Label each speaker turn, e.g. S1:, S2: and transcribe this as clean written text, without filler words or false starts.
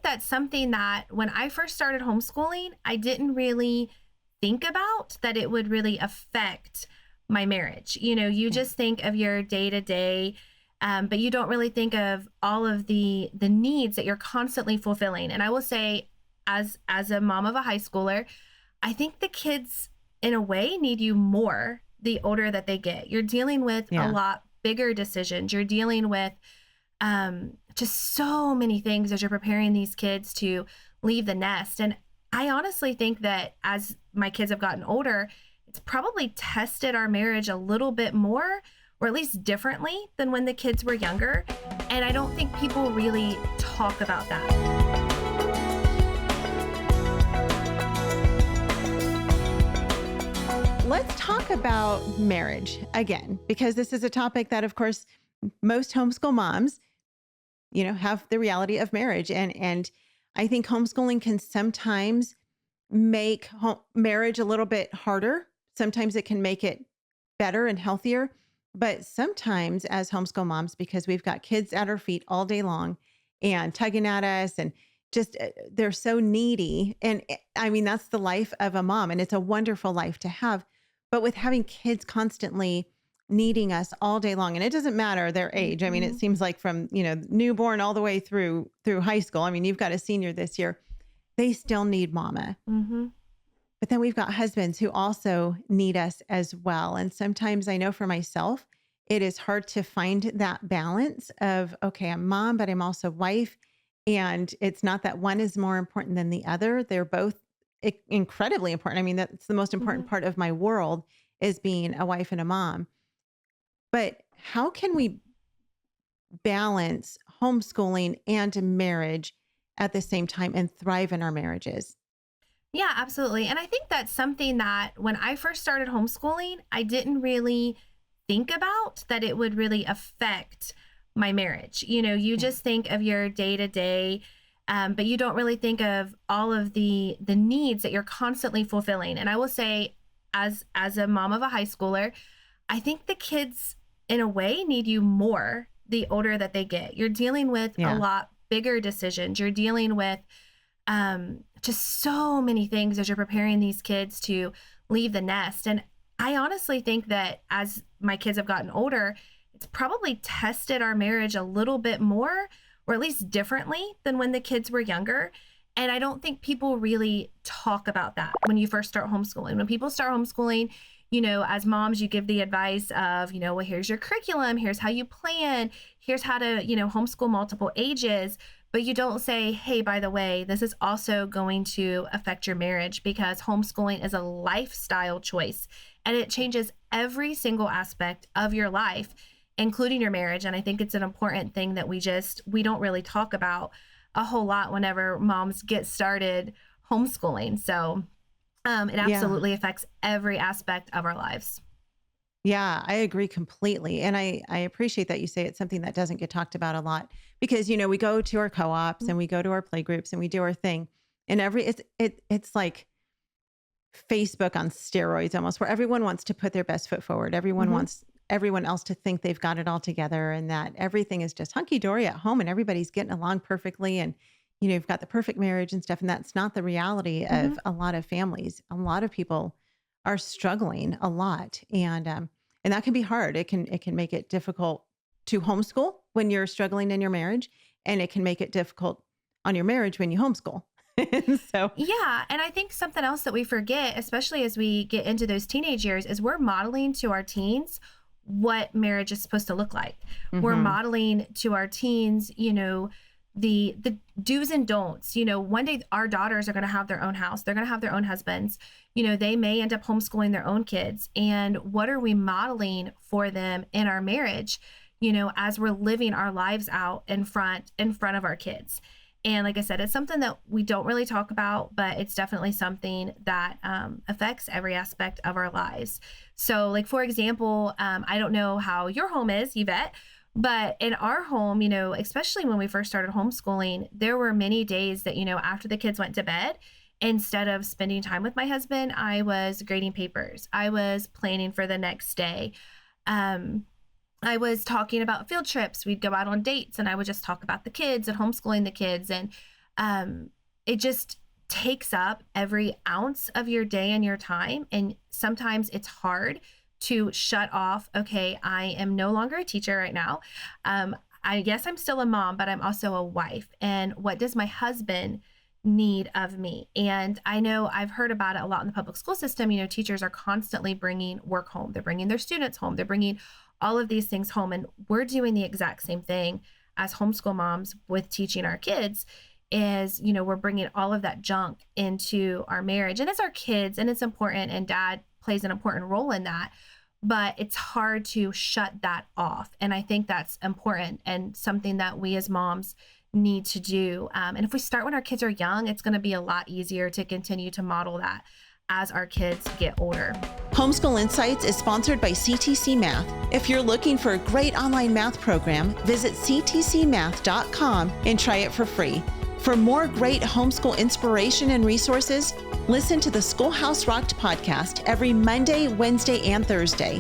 S1: that's something that when I first started homeschooling, I didn't really think about that it would really affect my marriage. You
S2: Yeah.
S1: just think of your day to day, but you don't really think of all of the needs that you're constantly fulfilling. And I will say, as a mom of a high schooler, I think the kids in a way need you more the older that they get. You're dealing with a
S2: Yeah.
S1: lot bigger decisions. You're dealing with just so many things as you're preparing these kids to leave the nest. And I honestly think that as my kids have gotten older, it's probably tested our marriage a little bit more, or at least differently than when the kids were younger. And I don't think people really talk about that.
S2: Let's talk about marriage again, because this is a topic that, of course, most homeschool moms, have the reality of marriage. And I think homeschooling can sometimes make marriage a little bit harder. Sometimes it can make it better and healthier. But sometimes as homeschool moms, because we've got kids at our feet all day long and tugging at us and just they're so needy. And I mean, that's the life of a mom and it's a wonderful life to have. But with having kids constantly needing us all day long, and it doesn't matter their age. I mean, it
S1: Mhm.
S2: seems like from, newborn all the way through high school. I mean, you've got a senior this year. They still need mama.
S1: Mhm.
S2: But then we've got husbands who also need us as well. And sometimes I know for myself, it is hard to find that balance of, okay, I'm mom, but I'm also wife. And it's not that one is more important than the other. They're both incredibly important. I mean, that's the most important
S1: Mhm.
S2: part of my world is being a wife and a mom. But how can we balance homeschooling and marriage at the same time and thrive in our marriages?
S1: Yeah, absolutely. And I think that's something that when I first started homeschooling, I didn't really think about that it would really affect my marriage. You
S2: Yeah.
S1: just think of your day to day, but you don't really think of all of the needs that you're constantly fulfilling. And I will say, as a mom of a high schooler, I think the kids in a way need you more the older that they get. You're dealing with a
S2: Yeah.
S1: lot bigger decisions. You're dealing with just so many things as you're preparing these kids to leave the nest. And I honestly think that as my kids have gotten older, it's probably tested our marriage a little bit more, or at least differently than when the kids were younger. And I don't think people really talk about that when you first start homeschooling. When people start homeschooling, as moms, you give the advice of, well, here's your curriculum, here's how you plan, here's how to, homeschool multiple ages. But you don't say, hey, by the way, this is also going to affect your marriage because homeschooling is a lifestyle choice and it changes every single aspect of your life, including your marriage. And I think it's an important thing that we don't really talk about a whole lot whenever moms get started homeschooling. So it
S2: Yeah.
S1: absolutely affects every aspect of our lives.
S2: Yeah, I agree completely. And I appreciate that you say it's something that doesn't get talked about a lot because, we go to our co-ops and we go to our play groups and we do our thing. And it's like Facebook on steroids almost, where everyone wants to put their best foot forward. Everyone
S1: Mm-hmm.
S2: wants everyone else to think they've got it all together and that everything is just hunky dory at home and everybody's getting along perfectly. And, you've got the perfect marriage and stuff. And that's not the reality
S1: Mm-hmm.
S2: of a lot of families. A lot of people are struggling a lot. And that can be hard. It can make it difficult to homeschool when you're struggling in your marriage. And it can make it difficult on your marriage when you homeschool. And so
S1: Yeah. And I think something else that we forget, especially as we get into those teenage years, is we're modeling to our teens what marriage is supposed to look like. We're
S2: mhm,
S1: modeling to our teens, the do's and don'ts. One day our daughters are going to have their own house. They're going to have their own husbands. They may end up homeschooling their own kids. And what are we modeling for them in our marriage, as we're living our lives out in front of our kids? And like I said, it's something that we don't really talk about, but it's definitely something that affects every aspect of our lives. So, like, for example, I don't know how your home is, Yvette, but in our home, especially when we first started homeschooling, there were many days that, after the kids went to bed, instead of spending time with my husband, I was grading papers. I was planning for the next day. Um, I was talking about field trips. We'd go out on dates and I would just talk about the kids and homeschooling the kids. And it just takes up every ounce of your day and your time. And sometimes it's hard to shut off. Okay, I am no longer a teacher right now. I guess I'm still a mom, but I'm also a wife. And what does my husband need of me? And I know I've heard about it a lot in the public school system. You know, teachers are constantly bringing work home. They're bringing their students home. They're bringing all of these things home. And we're doing the exact same thing as homeschool moms with teaching our kids. Is, you know, we're bringing all of that junk into our marriage, and it's our kids, and it's important, and dad plays an important role in that, but it's hard to shut that off. And I think that's important and something that we as moms need to do. And if we start when our kids are young, it's going to be a lot easier to continue to model that as our kids get older.
S2: Homeschool Insights is sponsored by CTC Math. If you're looking for a great online math program, visit ctcmath.com and try it for free. For more great homeschool inspiration and resources, listen to the Schoolhouse Rocked podcast every Monday, Wednesday, and Thursday.